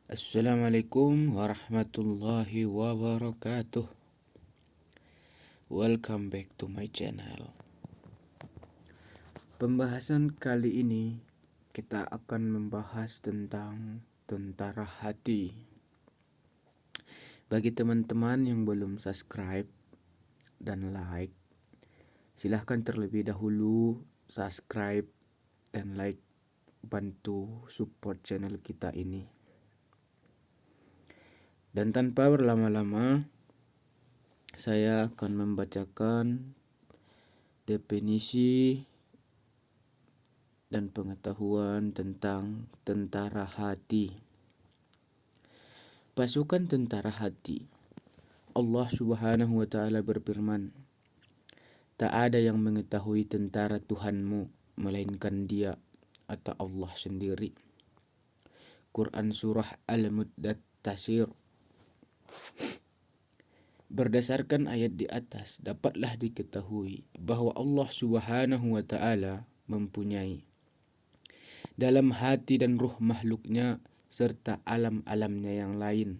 Assalamualaikum warahmatullahi wabarakatuh. Welcome back to my channel. Pembahasan kali ini kita akan membahas tentang tentara hati. Bagi teman-teman yang belum subscribe dan like, silahkan terlebih dahulu subscribe dan like, bantu support channel kita ini. Dan tanpa berlama-lama, saya akan membacakan definisi dan pengetahuan tentang tentara hati. Pasukan tentara hati. Allah Subhanahu wa Ta'ala berfirman, "Tak ada yang mengetahui tentara Tuhanmu melainkan Dia atau Allah sendiri." Quran Surah Al-Muddatsir. Berdasarkan ayat di atas, dapatlah diketahui bahwa Allah Subhanahu wa Ta'ala mempunyai dalam hati dan ruh makhluknya serta alam-alamnya yang lain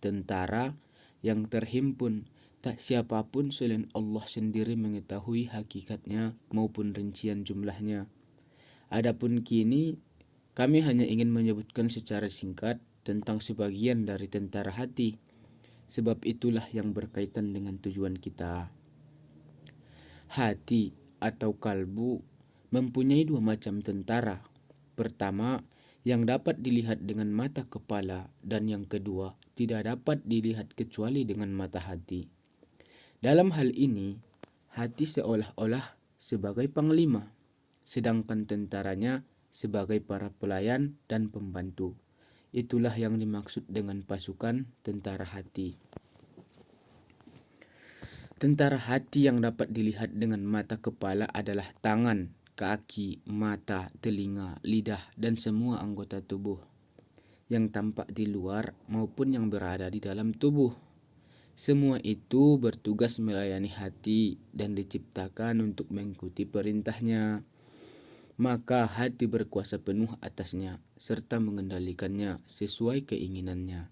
tentara yang terhimpun. Tak siapapun selain Allah sendiri mengetahui hakikatnya maupun rincian jumlahnya. Adapun kini kami hanya ingin menyebutkan secara singkat tentang sebagian dari tentara hati, sebab itulah yang berkaitan dengan tujuan kita. Hati atau kalbu mempunyai dua macam tentara. Pertama, yang dapat dilihat dengan mata kepala, dan yang kedua, tidak dapat dilihat kecuali dengan mata hati. Dalam hal ini, hati seolah-olah sebagai panglima, sedangkan tentaranya sebagai para pelayan dan pembantu. Itulah yang dimaksud dengan pasukan tentara hati. Tentara hati yang dapat dilihat dengan mata kepala adalah tangan, kaki, mata, telinga, lidah, dan semua anggota tubuh yang tampak di luar maupun yang berada di dalam tubuh. Semua itu bertugas melayani hati dan diciptakan untuk mengikuti perintahnya. Maka hati berkuasa penuh atasnya serta mengendalikannya sesuai keinginannya.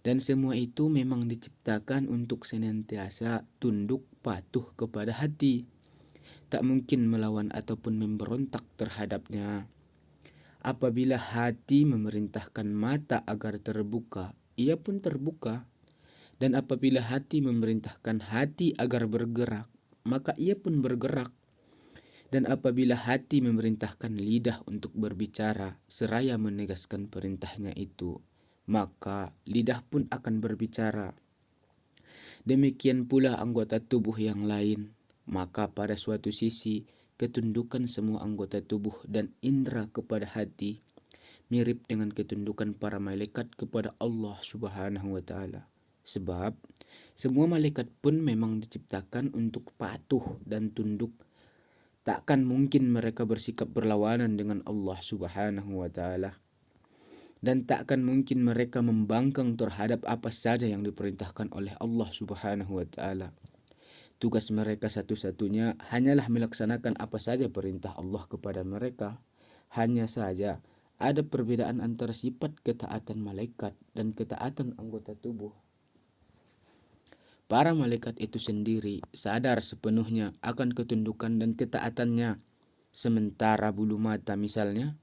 Dan semua itu memang diciptakan untuk senantiasa tunduk patuh kepada hati. Tak mungkin melawan ataupun memberontak terhadapnya. Apabila hati memerintahkan mata agar terbuka, ia pun terbuka. Dan apabila hati memerintahkan hati agar bergerak, maka ia pun bergerak. Dan apabila hati memerintahkan lidah untuk berbicara seraya menegaskan perintahnya itu, maka lidah pun akan berbicara. Demikian pula anggota tubuh yang lain. Maka pada suatu sisi, ketundukan semua anggota tubuh dan indera kepada hati mirip dengan ketundukan para malaikat kepada Allah Subhanahu wa Ta'ala. Sebab semua malaikat pun memang diciptakan untuk patuh dan tunduk. Takkan mungkin mereka bersikap berlawanan dengan Allah Subhanahu wa Ta'ala. Dan takkan mungkin mereka membangkang terhadap apa saja yang diperintahkan oleh Allah Subhanahu wa Ta'ala. Tugas mereka satu-satunya hanyalah melaksanakan apa saja perintah Allah kepada mereka. Hanya saja ada perbedaan antara sifat ketaatan malaikat dan ketaatan anggota tubuh. Para malaikat itu sendiri sadar sepenuhnya akan ketundukan dan ketaatannya. Sementara bulu mata misalnya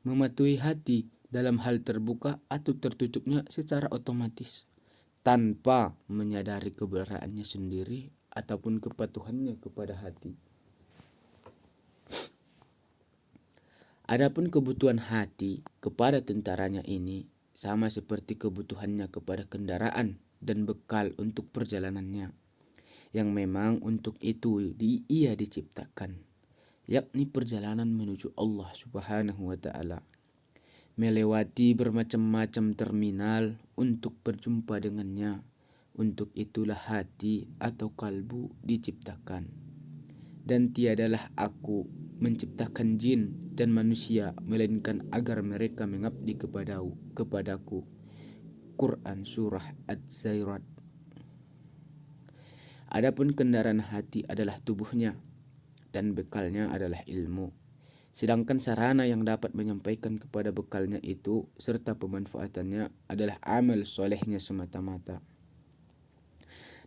mematuhi hati dalam hal terbuka atau tertutupnya secara otomatis, tanpa menyadari keberadaannya sendiri ataupun kepatuhannya kepada hati. Adapun kebutuhan hati kepada tentaranya ini sama seperti kebutuhannya kepada kendaraan dan bekal untuk perjalanannya, yang memang untuk itu ia diciptakan, yakni perjalanan menuju Allah Subhanahu wa Ta'ala, melewati bermacam-macam terminal untuk berjumpa dengannya. Untuk itulah hati atau kalbu diciptakan. Dan tiadalah aku menciptakan jin dan manusia melainkan agar mereka mengabdi kepadaku. Quran Surah Az-Zairat. Adapun kendaraan hati adalah tubuhnya dan bekalnya adalah ilmu. Sedangkan sarana yang dapat menyampaikan kepada bekalnya itu serta pemanfaatannya adalah amal solehnya semata-mata.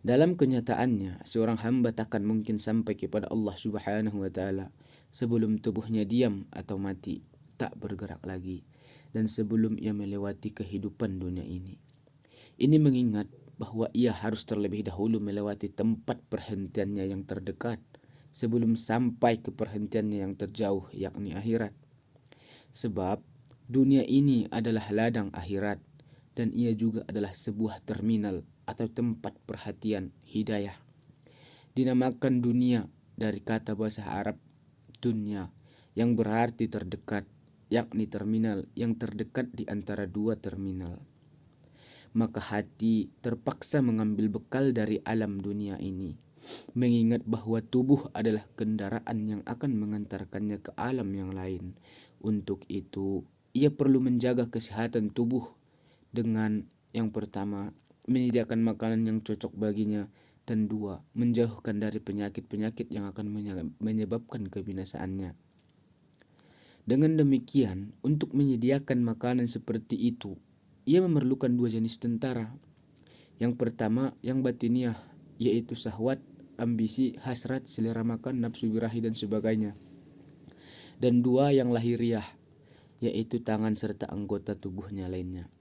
Dalam kenyataannya, seorang hamba takkan mungkin sampai kepada Allah Subhanahu wa Ta'ala sebelum tubuhnya diam atau mati, tak bergerak lagi, dan sebelum ia melewati kehidupan dunia ini. Ini mengingat bahwa ia harus terlebih dahulu melewati tempat perhentiannya yang terdekat sebelum sampai ke perhentiannya yang terjauh, yakni akhirat. Sebab dunia ini adalah ladang akhirat, dan ia juga adalah sebuah terminal atau tempat perhatian hidayah. Dinamakan dunia dari kata bahasa Arab dunya yang berarti terdekat, yakni terminal yang terdekat di antara dua terminal. Maka hati terpaksa mengambil bekal dari alam dunia ini, mengingat bahwa tubuh adalah kendaraan yang akan mengantarkannya ke alam yang lain. Untuk itu, ia perlu menjaga kesehatan tubuh dengan yang pertama, menyediakan makanan yang cocok baginya, dan dua, menjauhkan dari penyakit-penyakit yang akan menyebabkan kebinasaannya. Dengan demikian, untuk menyediakan makanan seperti itu, ia memerlukan dua jenis tentara. Yang pertama, yang batiniah, yaitu syahwat, ambisi, hasrat, selera makan, nafsu birahi, dan sebagainya. Dan dua, yang lahiriah, yaitu tangan serta anggota tubuhnya lainnya,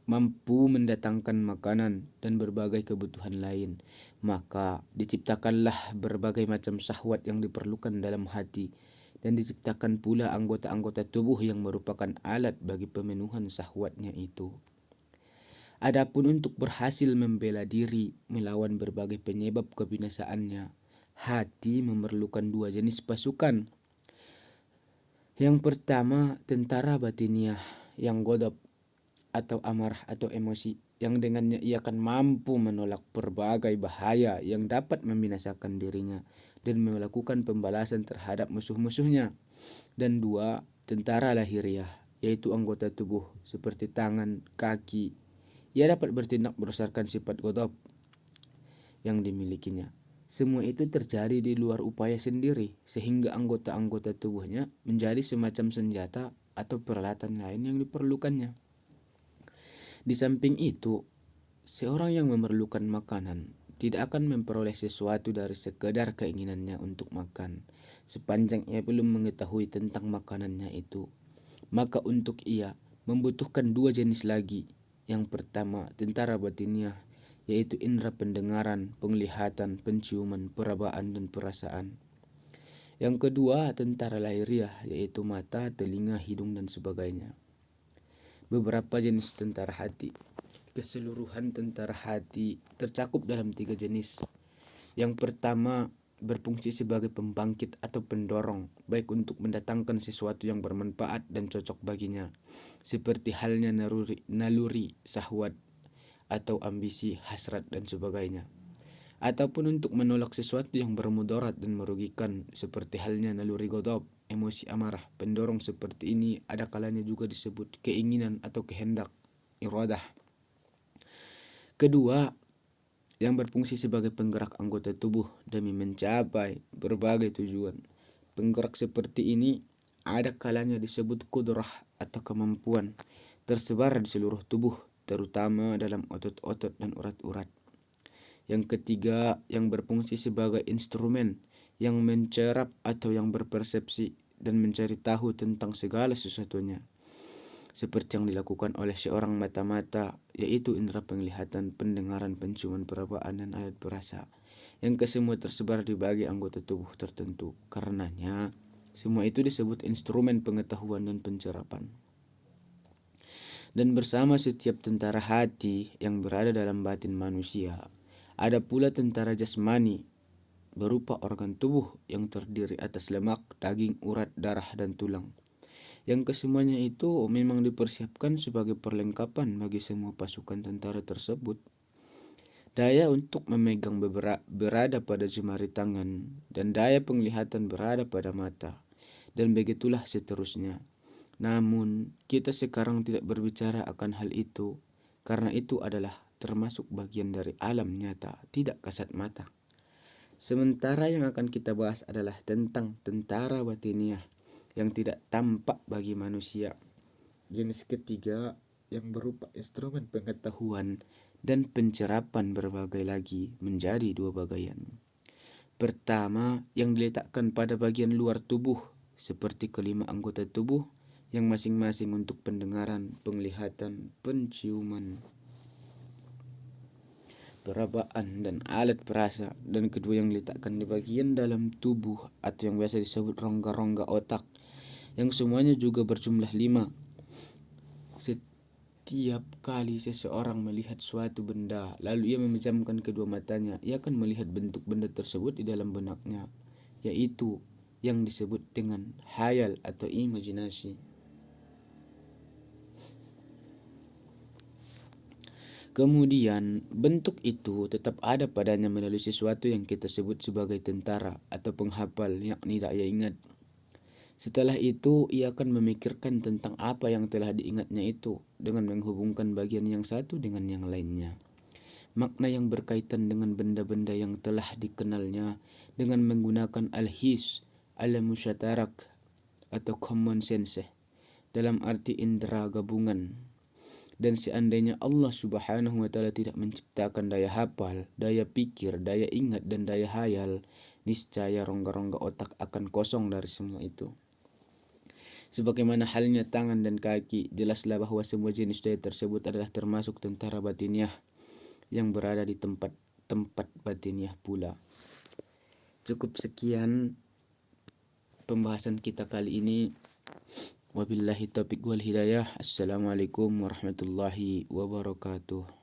mampu mendatangkan makanan dan berbagai kebutuhan lain. Maka diciptakanlah berbagai macam syahwat yang diperlukan dalam hati, dan diciptakan pula anggota-anggota tubuh yang merupakan alat bagi pemenuhan syahwatnya itu. Adapun untuk berhasil membela diri melawan berbagai penyebab kebinasaannya, hati memerlukan dua jenis pasukan. Yang pertama, tentara batiniah yang godop atau amarah atau emosi, yang dengannya ia akan mampu menolak berbagai bahaya yang dapat membinasakan dirinya dan melakukan pembalasan terhadap musuh-musuhnya. Dan dua, tentara lahiriah, yaitu anggota tubuh seperti tangan, kaki. Ia dapat bertindak berdasarkan sifat godop yang dimilikinya. Semua itu terjadi di luar upaya sendiri, sehingga anggota-anggota tubuhnya menjadi semacam senjata atau peralatan lain yang diperlukannya. Di samping itu, seorang yang memerlukan makanan tidak akan memperoleh sesuatu dari sekedar keinginannya untuk makan, sepanjang ia belum mengetahui tentang makanannya itu. Maka untuk ia membutuhkan dua jenis lagi. Yang pertama, tentara batiniah, yaitu indera pendengaran, penglihatan, penciuman, perabaan, dan perasaan. Yang kedua, tentara lahiriah, yaitu mata, telinga, hidung, dan sebagainya. Beberapa jenis tentara hati. Keseluruhan tentara hati tercakup dalam tiga jenis. Yang pertama, berfungsi sebagai pembangkit atau pendorong, baik untuk mendatangkan sesuatu yang bermanfaat dan cocok baginya, seperti halnya naluri, syahwat, atau ambisi, hasrat, dan sebagainya. Ataupun untuk menolak sesuatu yang bermudarat dan merugikan, seperti halnya naluri godop, emosi amarah. Pendorong seperti ini ada kalanya juga disebut keinginan atau kehendak, iradah. Kedua, yang berfungsi sebagai penggerak anggota tubuh demi mencapai berbagai tujuan. Penggerak seperti ini ada kalanya disebut kudrah atau kemampuan, tersebar di seluruh tubuh, terutama dalam otot-otot dan urat-urat. Yang ketiga, yang berfungsi sebagai instrumen yang mencerap atau yang berpersepsi dan mencari tahu tentang segala sesuatunya, seperti yang dilakukan oleh seorang mata-mata, yaitu indera penglihatan, pendengaran, penciuman, perabaan, dan alat perasa, yang kesemua tersebar di bagian anggota tubuh tertentu. Karenanya, semua itu disebut instrumen pengetahuan dan pencerapan. Dan bersama setiap tentara hati yang berada dalam batin manusia, ada pula tentara jasmani, berupa organ tubuh yang terdiri atas lemak, daging, urat, darah, dan tulang. Yang kesemuanya itu memang dipersiapkan sebagai perlengkapan bagi semua pasukan tentara tersebut. Daya untuk memegang berada pada jemari tangan, dan daya penglihatan berada pada mata, dan begitulah seterusnya. Namun, kita sekarang tidak berbicara akan hal itu, karena itu adalah termasuk bagian dari alam nyata, tidak kasat mata. Sementara yang akan kita bahas adalah tentang tentara batiniah, yang tidak tampak bagi manusia. Jenis ketiga yang berupa instrumen pengetahuan dan pencerapan berbagai lagi menjadi dua bagian. Pertama, yang diletakkan pada bagian luar tubuh seperti kelima anggota tubuh yang masing-masing untuk pendengaran, penglihatan, penciuman, perabaan, dan alat perasa. Dan kedua, yang diletakkan di bagian dalam tubuh atau yang biasa disebut rongga-rongga otak, yang semuanya juga berjumlah 5. Setiap kali seseorang melihat suatu benda, lalu ia memejamkan kedua matanya, ia akan melihat bentuk benda tersebut di dalam benaknya, yaitu yang disebut dengan khayal atau imajinasi. Kemudian, bentuk itu tetap ada padanya melalui sesuatu yang kita sebut sebagai tentara atau penghafal, yakni daya ingat. Setelah itu, ia akan memikirkan tentang apa yang telah diingatnya itu dengan menghubungkan bagian yang satu dengan yang lainnya. Makna yang berkaitan dengan benda-benda yang telah dikenalnya dengan menggunakan al-his, al-musyatarak atau common sense dalam arti indera gabungan. Dan seandainya Allah Subhanahu wa Ta'ala tidak menciptakan daya hafal, daya pikir, daya ingat, dan daya hayal, niscaya rongga-rongga otak akan kosong dari semua itu. Sebagaimana halnya tangan dan kaki, jelaslah bahwa semua jenis daya tersebut adalah termasuk tentara batiniah yang berada di tempat-tempat batiniah pula. Cukup sekian pembahasan kita kali ini. Wabillahi taufiq wal hidayah. Assalamualaikum warahmatullahi wabarakatuh.